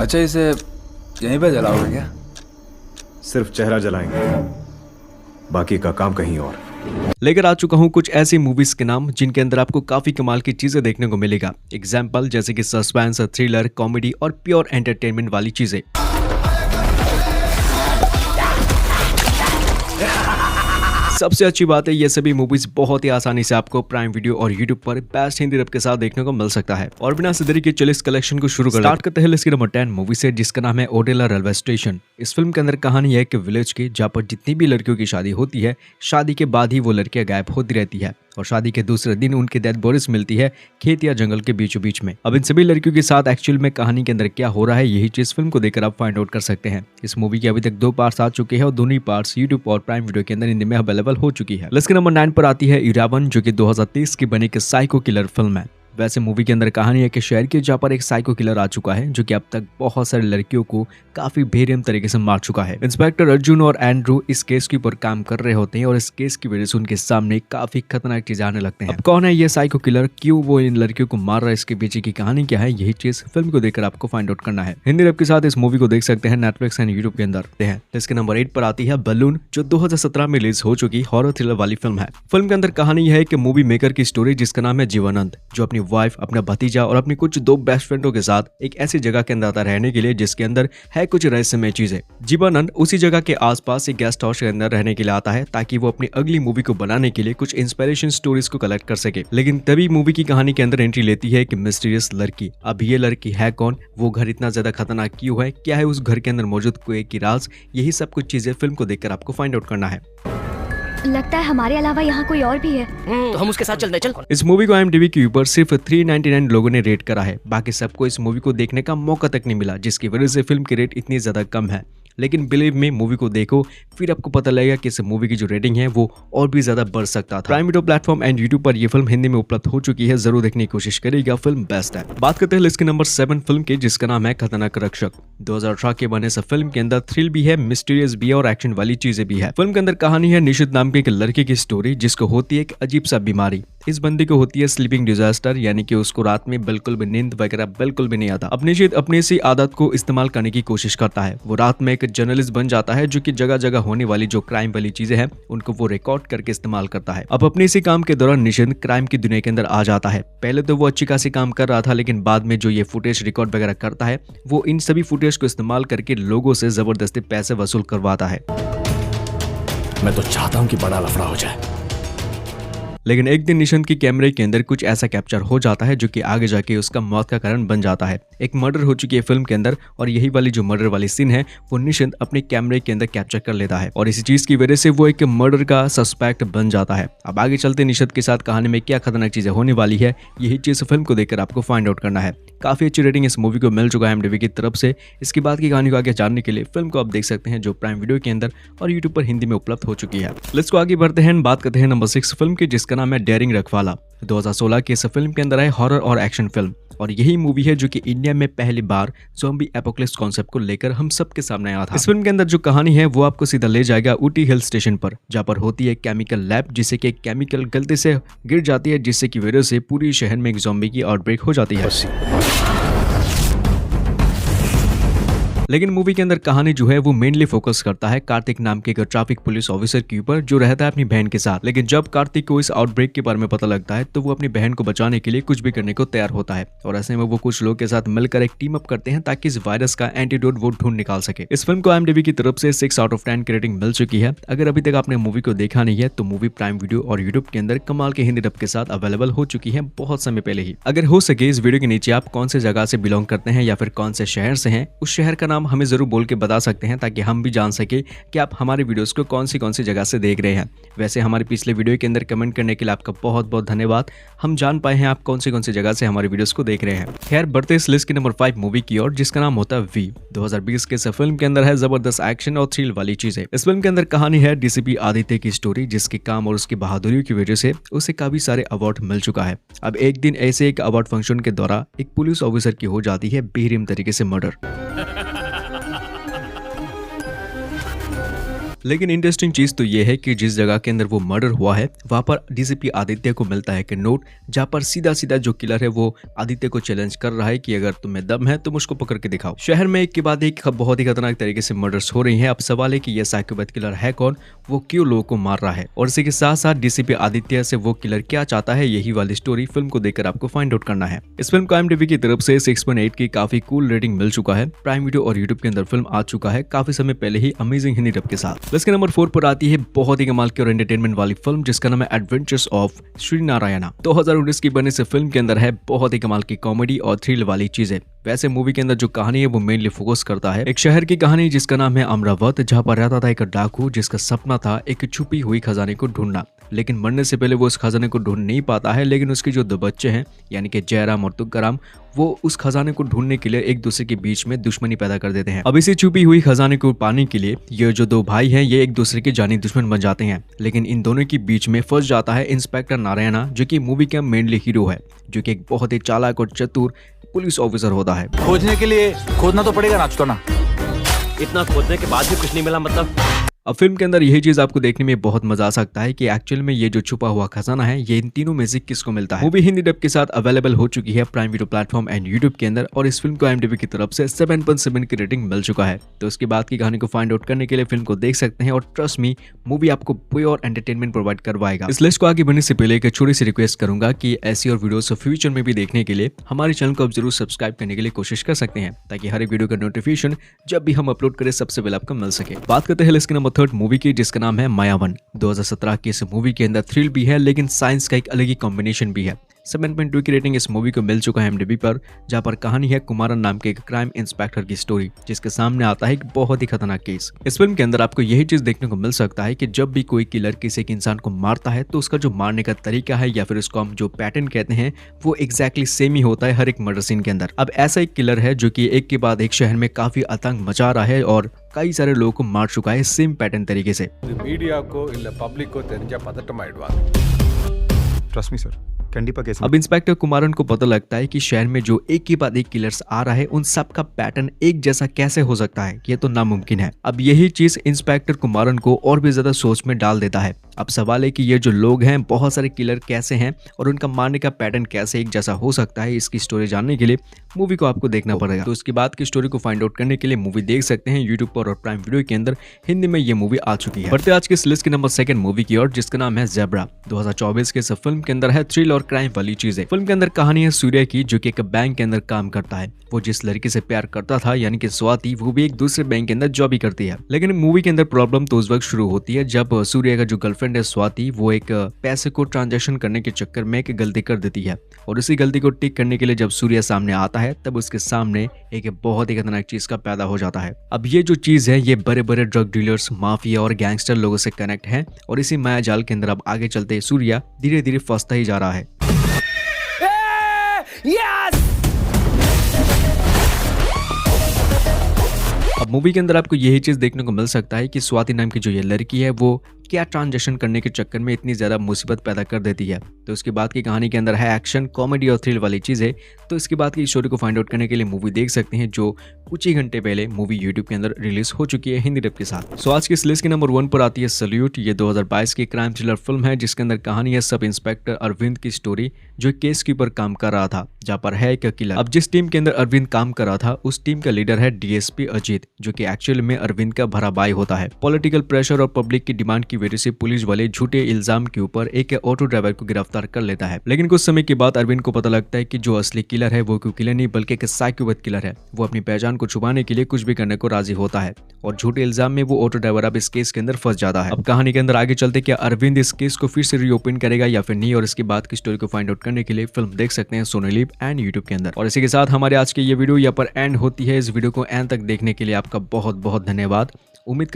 अच्छा, इसे यहीं पे जलाओगे क्या? सिर्फ चेहरा जलाएंगे, बाकी का काम कहीं और। लेकर आ चुका हूँ कुछ ऐसी मूवीज के नाम जिनके अंदर आपको काफी कमाल की चीजें देखने को मिलेगा। एग्जाम्पल जैसे कि सस्पेंस, थ्रिलर, कॉमेडी और प्योर एंटरटेनमेंट वाली चीजें। सबसे अच्छी बात है, ये सभी मूवीज बहुत ही आसानी से आपको प्राइम वीडियो और यूट्यूब पर बेस्ट हिंदी डब के साथ देखने को मिल सकता है। और बिना देरी के चलिए इस कलेक्शन को शुरू करते हैं लिस्ट की नंबर 10 मूवी से, जिसका नाम है ओडेला रेलवे स्टेशन। इस फिल्म के अंदर कहानी है कि विलेज की जहाँ पर जितनी भी लड़कियों की शादी होती है, शादी के बाद ही वो लड़कियां गायब होती रहती है और शादी के दूसरे दिन उनकी डेड बॉडीज मिलती है खेत या जंगल के बीचों बीच में। अब इन सभी लड़कियों के साथ एक्चुअल में कहानी के अंदर क्या हो रहा है, यही चीज फिल्म को देखकर आप फाइंड आउट कर सकते हैं। इस मूवी के अभी तक 2 पार्ट्स आ चुके हैं और दोनों ही पार्ट्स यूट्यूब और प्राइम वीडियो के अंदर हिंदी में अवेलेबल हो चुकी है। लिस्ट के नंबर 9 पर आती है इरावन, जो कि 2023 की बनी एक साइको किलर फिल्म है। वैसे मूवी के अंदर कहानी है कि शहर के जहाँ पर एक साइको किलर आ चुका है, जो कि अब तक बहुत सारी लड़कियों को काफी बेरहम तरीके से मार चुका है। इंस्पेक्टर अर्जुन और एंड्रू इस केस के ऊपर काम कर रहे होते हैं और इस केस की वजह से उनके सामने काफी खतरनाक चीजें आने लगते हैं। अब कौन है ये साइको किलर, क्यों वो इन लड़कियों को मार रहा है, इसके पीछे की कहानी क्या है, यही चीज फिल्म को देखकर आपको फाइंड आउट करना है। हिंदी डब के साथ इस मूवी को देख सकते हैं नेटफ्लिक्स एंड यूट्यूब के अंदर। इसके नंबर 8 पर आती है बलून, जो 2017 में रिलीज हो चुकी हॉरर थ्रिलर वाली फिल्म है। फिल्म के अंदर कहानी है कि मूवी मेकर की स्टोरी, जिसका नाम है जीवानंद, जो अपनी वाइफ, अपना भतीजा और अपनी कुछ 2 बेस्ट फ्रेंडों के साथ एक ऐसी जगह के अंदर आता रहने के लिए जिसके अंदर है कुछ रहस्यमय चीजें। जीवानंद उसी जगह के आसपास एक गेस्ट हाउस के अंदर रहने के लिए आता है ताकि वो अपनी अगली मूवी को बनाने के लिए कुछ इंस्पिरेशन स्टोरीज को कलेक्ट कर सके। लेकिन तभी मूवी की कहानी के अंदर एंट्री लेती है कि मिस्टीरियस लड़की। अब ये लड़की है कौन, वो घर इतना ज्यादा खतरनाक क्यों है, क्या है उस घर के अंदर मौजूद कोई की राज, यही सब कुछ चीजें फिल्म को देखकर आपको फाइंड आउट करना है। लगता है हमारे अलावा यहाँ कोई और भी है। तो हम उसके साथ चलते चल। इस मूवी को IMDb के ऊपर सिर्फ 399 लोगों ने रेट करा है, बाकी सबको इस मूवी को देखने का मौका तक नहीं मिला, जिसकी वजह से फिल्म की रेट इतनी ज्यादा कम है। लेकिन बिलीव में मूवी को देखो, फिर आपको पता लगेगा कि इस मूवी की जो रेटिंग है वो और भी ज्यादा बढ़ सकता था। Prime video platform and YouTube पर ये फिल्म हिंदी में उपलब्ध हो चुकी है, जरूर देखने की कोशिश करिएगा, फिल्म बेस्ट है। बात करते हैं लिस्ट के नंबर 7 फिल्म की, जिसका नाम है खतरनाक रक्षक। 2018 के बने इस फिल्म के अंदर थ्रिल भी है, मिस्टीरियस भी है और एक्शन वाली चीजें भी है। फिल्म के अंदर कहानी है निशित नाम के एक लड़के की स्टोरी, जिसको होती है एक अजीब सा बीमारी। इस बंदी को होती है स्लीपिंग डिजास्टर, यानी कि उसको रात में बिल्कुल भी नींद वगैरह बिल्कुल भी नहीं आता। अब निशित अपनी इसी आदत को इस्तेमाल करने की कोशिश करता है। वो रात में एक जर्नलिस्ट बन जाता है, जो कि जगह जगह होने वाली जो क्राइम वाली चीजें हैं उनको वो रिकॉर्ड करके इस्तेमाल करता है। अब अपने इसी काम के दौरान निशित क्राइम की दुनिया के अंदर आ जाता है। पहले तो वो अच्छी खासी काम कर रहा था, लेकिन बाद में जो ये फुटेज रिकॉर्ड वगैरह करता है, वो इन सभी फुटेज को इस्तेमाल करके लोगों से जबरदस्ती पैसे वसूल करवाता है। मैं तो चाहता हूँ कि बड़ा लफड़ा हो जाए। लेकिन एक दिन निशांत की कैमरे के अंदर कुछ ऐसा कैप्चर हो जाता है जो कि आगे जाके उसका मौत का कारण बन जाता है। एक मर्डर हो चुकी है फिल्म के अंदर और यही वाली जो मर्डर वाली सीन है वो निशांत अपने कैमरे के अंदर कैप्चर कर लेता है और इसी चीज की वजह से वो एक मर्डर का सस्पेक्ट बन जाता है। अब आगे चलते निशांत के साथ कहानी में क्या खतरनाक चीजें होने वाली है, यही चीज फिल्म को देखकर आपको फाइंड आउट करना है। काफी अच्छी रेटिंग इस मूवी को मिल चुका है IMDb की तरफ से। इसके बाद की कहानी को आगे जानने के लिए फिल्म को आप देख सकते हैं, जो प्राइम वीडियो के अंदर और यूट्यूब पर हिंदी में उपलब्ध हो चुकी है। लिस्ट को आगे बढ़ते हैं, बात करते हैं नंबर 6 फिल्म की, जिसका नाम है डेयरिंग रखवाला। 2016 की इस फिल्म के अंदर है हॉरर और एक्शन फिल्म और यही मूवी है जो कि इंडिया में पहली बार ज़ॉम्बी एपोकलिप्स कॉन्सेप्ट को लेकर हम सबके सामने आया था। इस फिल्म के अंदर जो कहानी है वो आपको सीधा ले जाएगा ऊटी हिल स्टेशन पर, जहाँ पर होती है केमिकल लैब, जिसे कि केमिकल गलती से गिर जाती है, जिससे की वजह से पूरी शहर में एक ज़ॉम्बी की आउटब्रेक हो जाती है। लेकिन मूवी के अंदर कहानी जो है वो मेनली फोकस करता है कार्तिक नाम के एक ट्रैफिक पुलिस ऑफिसर के ऊपर, जो रहता है अपनी बहन के साथ। लेकिन जब कार्तिक को इस आउटब्रेक के बारे में पता लगता है तो वो अपनी बहन को बचाने के लिए कुछ भी करने को तैयार होता है और ऐसे में वो कुछ लोग के साथ मिलकर एक टीम अप करते हैं ताकि इस वायरस का एंटीडोट वो ढूंढ निकाल सके। इस फिल्म को IMDb की तरफ से 6 आउट ऑफ 10 की रेटिंग मिल चुकी है। अगर अभी तक आपने मूवी को देखा नहीं है तो मूवी प्राइम वीडियो और यूट्यूब के अंदर कमाल के हिंदी डब के साथ अवेलेबल हो चुकी है बहुत समय पहले ही। अगर हो सके इस वीडियो के नीचे आप कौन से जगह से बिलोंग करते हैं या फिर कौन से शहर से हैं, उस शहर का नाम हमें जरूर बोल के बता सकते हैं ताकि हम भी जान सके कि आप हमारे वीडियोस को कौन सी जगह से देख रहे हैं। वैसे हमारे पिछले वीडियो के अंदर कमेंट करने के लिए आपका बहुत बहुत धन्यवाद। हम जान पाए हैं आप कौन सी जगह से हमारे वीडियोस को देख रहे हैं। खैर बढ़ते इस लिस्ट की नंबर 5 मूवी की ओर, जिसका नाम होता है वी। 2020 के इस फिल्म के अंदर है जबरदस्त एक्शन और थ्रिल वाली चीजें। इस फिल्म के अंदर कहानी है DCP आदित्य की स्टोरी, जिसके काम और उसकी बहादुरी की वजह से उसे काफी सारे अवार्ड मिल चुका है। अब एक दिन ऐसे एक अवार्ड फंक्शन के दौरान एक पुलिस ऑफिसर की हो जाती है बेरहम तरीके से मर्डर। लेकिन इंटरेस्टिंग चीज तो ये है कि जिस जगह के अंदर वो मर्डर हुआ है वहां पर डीसीपी आदित्य को मिलता है कि नोट, जहाँ पर सीधा सीधा जो किलर है वो आदित्य को चैलेंज कर रहा है कि अगर तुम्हें दम है तो मुझको पकड़ के दिखाओ। शहर में एक के बाद एक बहुत ही खतरनाक तरीके से मर्डर्स हो रही हैं। अब सवाल है कि यह साइकोपैथ किलर है कौन, वो क्यों लोगों को मार रहा है, और इसी के साथ साथ डीसीपी आदित्य से वो किलर क्या चाहता है, यही वाली स्टोरी फिल्म को देखकर आपको फाइंड आउट करना है। इस फिल्म को IMDb की तरफ से 6.8 की काफी कूल रेटिंग मिल चुका है। प्राइम वीडियो और यूट्यूब के अंदर फिल्म आ चुका है काफी समय पहले ही अमेजिंग हिंदी डब के साथ। इसके नंबर 4 पर आती है बहुत ही कमाल की और एंटरटेनमेंट वाली फिल्म जिसका नाम है एडवेंचर्स ऑफ श्री नारायणा। 2019 की बनी से फिल्म के अंदर है बहुत ही कमाल की कॉमेडी और थ्रिल वाली चीजें। वैसे मूवी के अंदर जो कहानी है वो मेनली फोकस करता है एक शहर की कहानी जिसका नाम है अमरावत, जहाँ पर रहता था एक डाकू जिसका सपना था एक छुपी हुई खजाने को ढूंढना। लेकिन मरने से पहले वो उस खजाने को ढूंढ नहीं पाता है, लेकिन उसके जो दो बच्चे हैं यानी कि जयराम और तुकाराम, वो उस खजाने को ढूंढने के लिए एक दूसरे के बीच में दुश्मनी पैदा कर देते हैं। अब इसी छुपी हुई खजाने को पाने के लिए ये जो दो भाई हैं ये एक दूसरे के जानी दुश्मन बन जाते हैं। लेकिन इन दोनों के बीच में फंस जाता है इंस्पेक्टर नारायणा, जो कि मूवी का मेनली हीरो है, जो कि एक बहुत ही चालाक और चतुर पुलिस ऑफिसर होता है। खोजने के लिए खोदना तो पड़ेगा ना, ना इतना खोदने के बाद भी कुछ नहीं मिला मतलब? अब फिल्म के अंदर यही चीज आपको देखने में बहुत मजा आ सकता है कि एक्चुअल में ये जो छुपा हुआ खजाना है ये इन तीनों में से किसको मिलता है। मूवी हिंदी डब के साथ अवेलेबल हो चुकी है prime video platform and YouTube के अंदर, और इस फिल्म को IMDb की तरफ से 7.7 की रेटिंग मिल चुका है। तो उसके बाद की कहानी को फाइंड आउट करने के लिए फिल्म को देख सकते हैं, और ट्रस्ट मी मूवी आपको प्योर एंटरटेनमेंट प्रोवाइड करवाएगा। इस लिस्ट को आगे बढ़ने से पहले एक छोटी सी रिक्वेस्ट करूंगा कि ऐसी और वीडियोस फ्यूचर में भी देखने के लिए हमारे चैनल को आप जरूर सब्सक्राइब करने के लिए कोशिश कर सकते हैं, ताकि हर एक वीडियो का नोटिफिकेशन जब भी हम अपलोड करें सबसे पहले आपको मिल सके। बात करते हैं इसके नंबर 3 मूवी की, जिसका नाम है मायावन। 2017 की इस मूवी के अंदर थ्रिल भी है लेकिन साइंस का एक अलग ही कॉम्बिनेशन भी है। 7.2 की रेटिंग इस मूवी को मिल चुका है IMDb पर, जहां पर कहानी है कुमारन नाम के एक क्राइम इंस्पेक्टर की स्टोरी, जिसके सामने आता है एक बहुत ही खतरनाक केस। इस फिल्म के अंदर आपको यही चीज देखने को मिल सकता है कि जब भी कोई किलर किसी एक इंसान को मारता है तो उसका जो मारने का तरीका है या फिर उसको हम जो पैटर्न कहते हैं वो एग्जैक्टली सेम ही होता है हर एक मर्डर सीन के अंदर। अब ऐसा एक किलर है जो कि एक के बाद एक शहर में काफी आतंक मचा रहा है और कई सारे लोगों को मार चुका है सेम पैटर्न तरीके से। மீடியாக்கோ இல்ல பப்ளிக்கோ தெரிஞ்சா பதட்டமாயிடுவாங்க. ट्रस्ट मी सर, कंडीपा केस अब इंस्पेक्टर कुमारन को पता लगता है कि शहर में जो एक के बाद एक किलर्स आ रहा है उन सब का पैटर्न एक जैसा कैसे हो सकता है, ये तो नामुमकिन है। अब यही चीज इंस्पेक्टर कुमारन को और भी ज्यादा सोच में डाल देता है। अब सवाल है कि ये जो लोग हैं बहुत सारे किलर कैसे हैं और उनका मारने का पैटर्न कैसे एक जैसा हो सकता है, इसकी स्टोरी जानने के लिए मूवी को आपको देखना पड़ेगा। तो उसके बाद की स्टोरी को फाइंड आउट करने के लिए मूवी देख सकते हैं यूट्यूब पर, और प्राइम वीडियो के अंदर हिंदी में ये मूवी आ चुकी है। बढ़ते आज के इस लिस्ट के नंबर 2 मूवी की ओर, जिसका नाम है ज़ेब्रा। 2024 के इस फिल्म के अंदर है थ्रिल और क्राइम वाली चीजें। फिल्म के अंदर कहानी है सूर्य की, जो कि एक बैंक के अंदर काम करता है। वो जिस लड़की से प्यार करता था यानी कि स्वाति, वो भी एक दूसरे बैंक के अंदर जॉब ही करती है। लेकिन मूवी के अंदर प्रॉब्लम तो उस वक्त शुरू होती है जब सूर्य का जो गर्लफ्रेंड है स्वाति, वो एक पैसे को ट्रांजैक्शन करने के चक्कर में एक गलती कर देती है, और उसी गलती को ठीक करने के लिए जब सूर्य सामने आता है तब उसके सामने एक बहुत ही खतरनाक चीज का पैदा हो जाता है। अब ये जो चीज है ये बड़े बड़े ड्रग डीलर्स, माफिया और गैंगस्टर लोगों से कनेक्ट है, और इसी माया जाल के अंदर अब आगे चलते सूर्य धीरे धीरे फंसता ही जा रहा है। अब मूवी के अंदर आपको यही चीज देखने को मिल सकता है कि स्वाति नाम की जो ये लड़की है वो क्या ट्रांजेक्शन करने के चक्कर में इतनी ज्यादा मुसीबत पैदा कर देती है। तो उसके बाद की कहानी के अंदर है एक्शन, कॉमेडी और थ्रिल वाली चीजें। तो इसके बाद की स्टोरी को फाइंड आउट करने के लिए मूवी देख सकते हैं, जो कुछ ही घंटे पहले मूवी यूट्यूब के अंदर रिलीज हो चुकी है हिंदी डब के साथ। सो आज की इस लिस्ट के नंबर 1 पर आती है सल्यूट। ये 2022 की क्राइम थ्रिलर फिल्म है, जिसके अंदर कहानी है सब इंस्पेक्टर अरविंद की स्टोरी, जो केस के ऊपर काम कर रहा था, जहाँ पर है एक किलर। अब जिस टीम के अंदर अरविंद काम कर रहा था उस टीम का लीडर है DSP अजीत, जो कि एक्चुअल में अरविंद का भरा भाई होता है। पॉलिटिकल प्रेशर और पब्लिक की डिमांड की वजह से पुलिस वाले झूठे इल्जाम के ऊपर एक ऑटो ड्राइवर को गिरफ्तार कर लेता है। लेकिन कुछ समय के बाद अरविंद को पता लगता है कि जो असली किलर है वो कोई किलर नहीं बल्कि एक साइकोपैथ किलर है। वो अपनी पहचान को छुपाने के लिए कुछ भी करने को राजी होता है, और झूठे इल्जाम में वो ऑटो ड्राइवर अब इस केस के अंदर फंस जाता है। अब कहानी के अंदर आगे चलते क्या अरविंद इस केस को फिर से रीओपन करेगा या फिर नहीं, और इसके बाद की स्टोरी को फाइंड आउट करने के लिए फिल्म देख सकते हैं सोनी लिव एंड यूट्यूब के अंदर। और इसी के साथ हमारे आज की ये वीडियो यहाँ पर एंड होती है। इस वीडियो को एंड तक देखने के लिए आपका बहुत बहुत धन्यवाद। उम्मीद